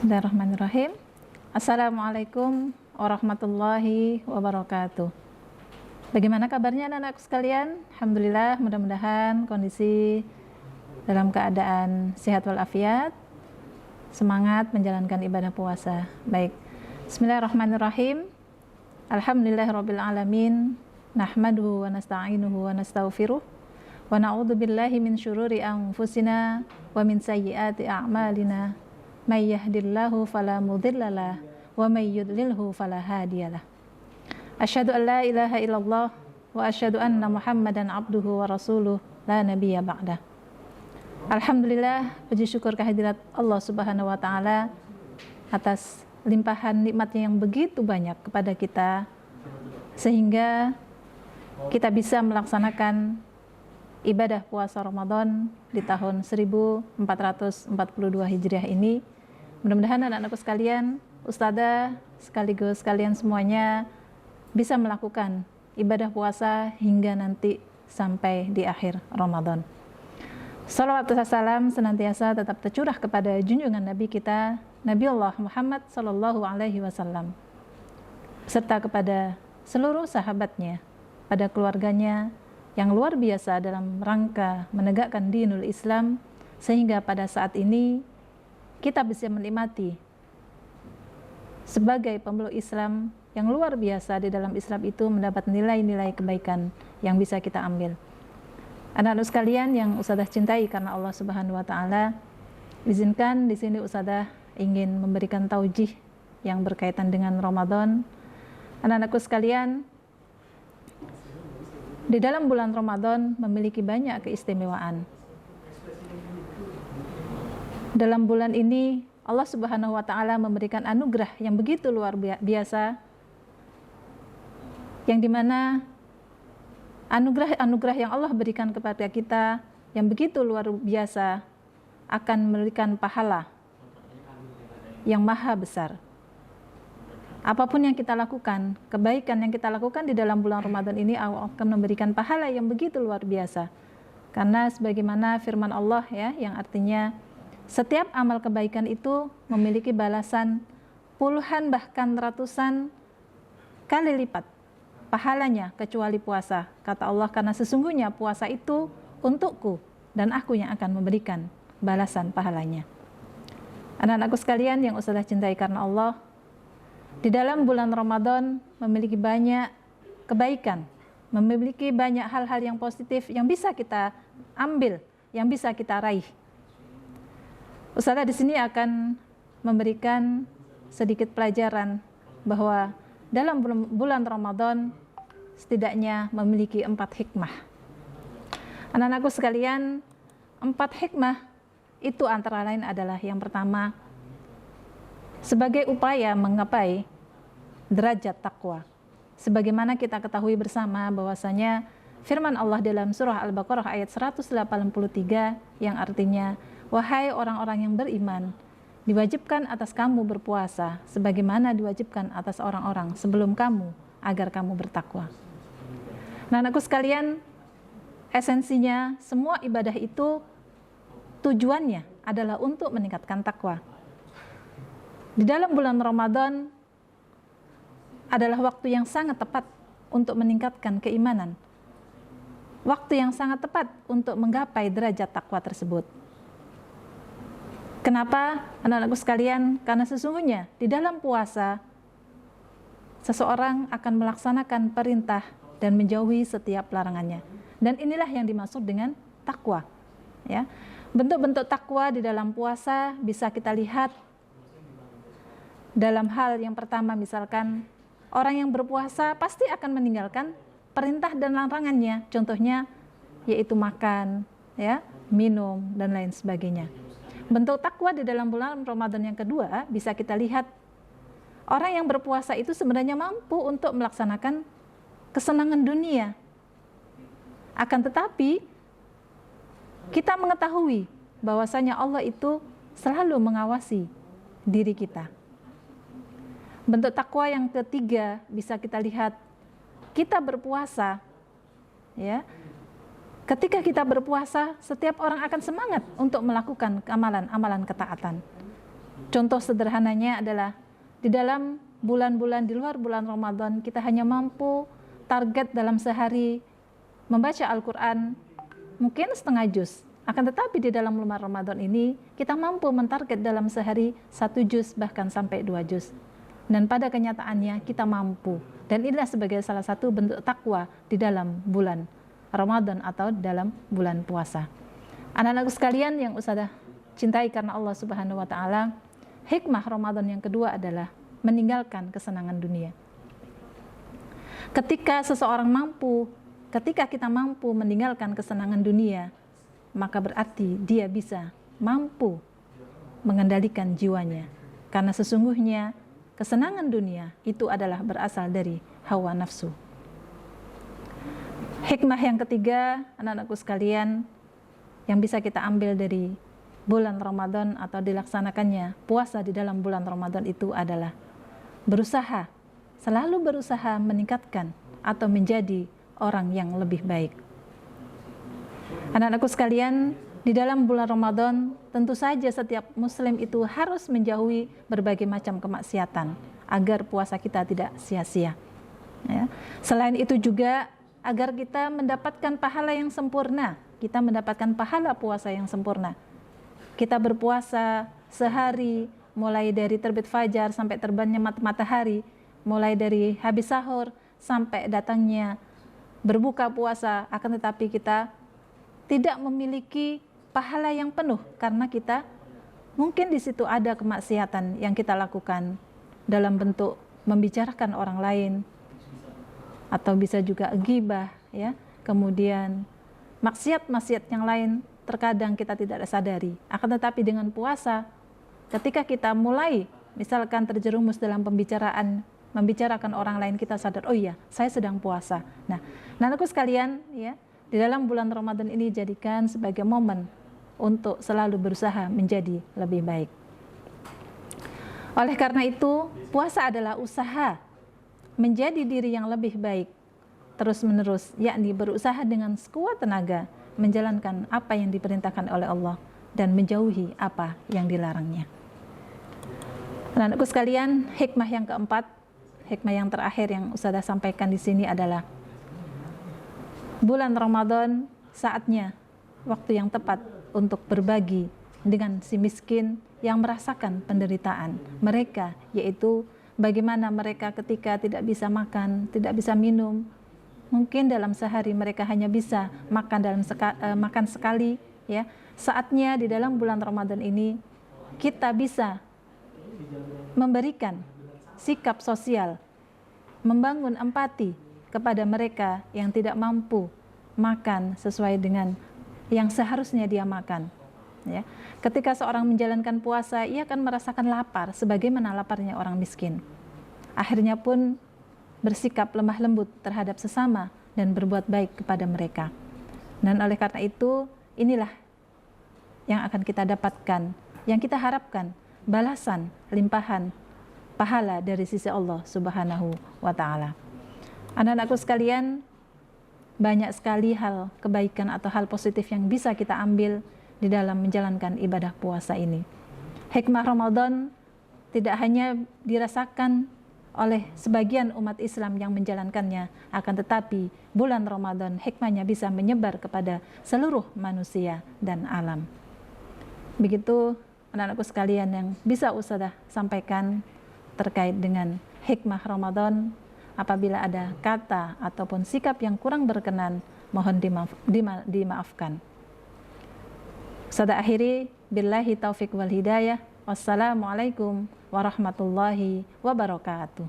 Bismillahirrahmanirrahim. Assalamualaikum warahmatullahi wabarakatuh. Bagaimana kabarnya anak-anakku sekalian? Alhamdulillah, mudah-mudahan kondisi dalam keadaan sehat walafiat, semangat menjalankan ibadah puasa. Baik, Bismillahirrahmanirrahim. Alhamdulillahirabbil alamin. Nahmaduhu wa nasta'inuhu wa nastaghfiruh. Wa na'udzu billahi min syururi anfusina wa min sayyiati a'malina. May yahdihillahu fala mudhillalah wa may yudlilhu fala hadiyalah. Asyhadu an la ilaha illallah wa asyhadu anna Muhammadan abduhu wa rasuluh la nabiyya ba'dah. Alhamdulillah, puji syukur kehadirat Allah Subhanahu wa taala atas limpahan nikmatnya yang begitu banyak kepada kita sehingga kita bisa melaksanakan ibadah puasa Ramadan di tahun 1442 Hijriah ini. Mudah-mudahan anak-anakku sekalian, ustadzah sekaligus kalian semuanya bisa melakukan ibadah puasa hingga nanti sampai di akhir Ramadan. Salawat dan salam senantiasa tetap tercurah kepada junjungan Nabi kita, Nabi Allah Muhammad Sallallahu Alaihi Wasallam, serta kepada seluruh sahabatnya, pada keluarganya yang luar biasa dalam rangka menegakkan dinul Islam, sehingga pada saat ini kita bisa menikmati sebagai pemeluk Islam yang luar biasa. Di dalam Islam itu mendapat nilai-nilai kebaikan yang bisa kita ambil. Anak-anak sekalian yang ustadzah cintai karena Allah Subhanahu wa taala, izinkan di sini ustadzah ingin memberikan taujih yang berkaitan dengan Ramadan. Anak-anakku sekalian, di dalam bulan Ramadan memiliki banyak keistimewaan. Dalam bulan ini Allah Subhanahu wa taala memberikan anugerah yang begitu luar biasa, yang dimana anugerah yang Allah berikan kepada kita yang begitu luar biasa akan memberikan pahala yang maha besar. Apapun yang kita lakukan, kebaikan yang kita lakukan di dalam bulan Ramadan ini akan memberikan pahala yang begitu luar biasa. Karena sebagaimana firman Allah ya, yang artinya setiap amal kebaikan itu memiliki balasan puluhan bahkan ratusan kali lipat pahalanya kecuali puasa. Kata Allah, karena sesungguhnya puasa itu untukku dan aku yang akan memberikan balasan pahalanya. Anak-anakku sekalian yang ustadzah cintai karena Allah, di dalam bulan Ramadan memiliki banyak kebaikan, memiliki banyak hal-hal yang positif yang bisa kita ambil, yang bisa kita raih. Ustadzah di sini akan memberikan sedikit pelajaran bahwa dalam bulan Ramadan setidaknya memiliki 4 hikmah. Anak-anakku sekalian, 4 hikmah itu antara lain adalah yang pertama, sebagai upaya menggapai derajat takwa. Sebagaimana kita ketahui bersama bahwasanya firman Allah dalam surah Al-Baqarah ayat 183 yang artinya, wahai orang-orang yang beriman, diwajibkan atas kamu berpuasa sebagaimana diwajibkan atas orang-orang sebelum kamu agar kamu bertakwa. Nah, anakku sekalian, esensinya semua ibadah itu tujuannya adalah untuk meningkatkan takwa. Di dalam bulan Ramadan adalah waktu yang sangat tepat untuk meningkatkan keimanan. Waktu yang sangat tepat untuk menggapai derajat takwa tersebut. Kenapa, anak-anakku sekalian? Karena sesungguhnya di dalam puasa seseorang akan melaksanakan perintah dan menjauhi setiap larangannya. Dan inilah yang dimaksud dengan takwa. Ya. Bentuk-bentuk takwa di dalam puasa bisa kita lihat dalam hal yang pertama, misalkan orang yang berpuasa pasti akan meninggalkan perintah dan larangannya. Contohnya yaitu makan, ya, minum dan lain sebagainya. Bentuk takwa di dalam bulan Ramadan yang kedua bisa kita lihat orang yang berpuasa itu sebenarnya mampu untuk melaksanakan kesenangan dunia. Akan tetapi kita mengetahui bahwasanya Allah itu selalu mengawasi diri kita. Bentuk takwa yang ketiga bisa kita lihat kita berpuasa, ya. Ketika kita berpuasa, setiap orang akan semangat untuk melakukan amalan-amalan ketaatan. Contoh sederhananya adalah di dalam bulan-bulan di luar bulan Ramadan kita hanya mampu target dalam sehari membaca Al-Quran mungkin setengah juz. Akan tetapi di dalam bulan Ramadan ini kita mampu mentarget dalam sehari 1 juz bahkan sampai 2 juz. Dan pada kenyataannya kita mampu. Dan inilah sebagai salah satu bentuk takwa di dalam bulan Ramadan atau dalam bulan puasa. Anak-anakku sekalian yang Ustazah cintai karena Allah Subhanahu wa taala, hikmah Ramadan yang kedua adalah meninggalkan kesenangan dunia. Ketika kita mampu meninggalkan kesenangan dunia, maka berarti dia bisa mampu mengendalikan jiwanya. Karena sesungguhnya kesenangan dunia itu adalah berasal dari hawa nafsu. Hikmah yang ketiga, anak-anakku sekalian, yang bisa kita ambil dari bulan Ramadan atau dilaksanakannya puasa di dalam bulan Ramadan itu adalah selalu berusaha meningkatkan atau menjadi orang yang lebih baik. Anak-anakku sekalian, di dalam bulan Ramadan tentu saja setiap muslim itu harus menjauhi berbagai macam kemaksiatan agar puasa kita tidak sia-sia. Ya. Selain itu juga agar kita mendapatkan pahala yang sempurna, kita mendapatkan pahala puasa yang sempurna. Kita berpuasa sehari mulai dari terbit fajar sampai terbitnya matahari, mulai dari habis sahur sampai datangnya berbuka puasa, akan tetapi kita tidak memiliki pahala yang penuh karena kita mungkin di situ ada kemaksiatan yang kita lakukan dalam bentuk membicarakan orang lain atau bisa juga ghibah, ya. Kemudian maksiat-maksiat yang lain terkadang kita tidak sadari. Akan tetapi dengan puasa, ketika kita mulai misalkan terjerumus dalam membicarakan orang lain, kita sadar, oh iya, saya sedang puasa. Nah, anakku sekalian, ya, di dalam bulan Ramadan ini jadikan sebagai momen untuk selalu berusaha menjadi lebih baik. Oleh karena itu, puasa adalah usaha menjadi diri yang lebih baik terus-menerus, yakni berusaha dengan sekuat tenaga menjalankan apa yang diperintahkan oleh Allah dan menjauhi apa yang dilarangnya. Anak-anakku sekalian, hikmah yang keempat, hikmah yang terakhir yang Ustazah sampaikan di sini adalah bulan Ramadan saatnya waktu yang tepat untuk berbagi dengan si miskin yang merasakan penderitaan mereka, yaitu bagaimana mereka ketika tidak bisa makan, tidak bisa minum. Mungkin dalam sehari mereka hanya bisa makan makan sekali, ya. Saatnya di dalam bulan Ramadan ini kita bisa memberikan sikap sosial, membangun empati kepada mereka yang tidak mampu makan sesuai dengan yang seharusnya dia makan. Ya. Ketika seorang menjalankan puasa, ia akan merasakan lapar sebagaimana laparnya orang miskin. Akhirnya pun bersikap lemah lembut terhadap sesama dan berbuat baik kepada mereka. Dan oleh karena itu, inilah yang akan kita dapatkan, yang kita harapkan, balasan, limpahan, pahala dari sisi Allah Subhanahu wa ta'ala. Anak-anakku sekalian, banyak sekali hal kebaikan atau hal positif yang bisa kita ambil di dalam menjalankan ibadah puasa ini. Hikmah Ramadan tidak hanya dirasakan oleh sebagian umat Islam yang menjalankannya, akan tetapi bulan Ramadan hikmahnya bisa menyebar kepada seluruh manusia dan alam. Begitu anak-anakku sekalian yang bisa Ustazah sampaikan terkait dengan hikmah Ramadan. Apabila ada kata ataupun sikap yang kurang berkenan, mohon dimaafkan. Ustazah akhiri, billahi taufik wal hidayah. Wassalamualaikum warahmatullahi wabarakatuh.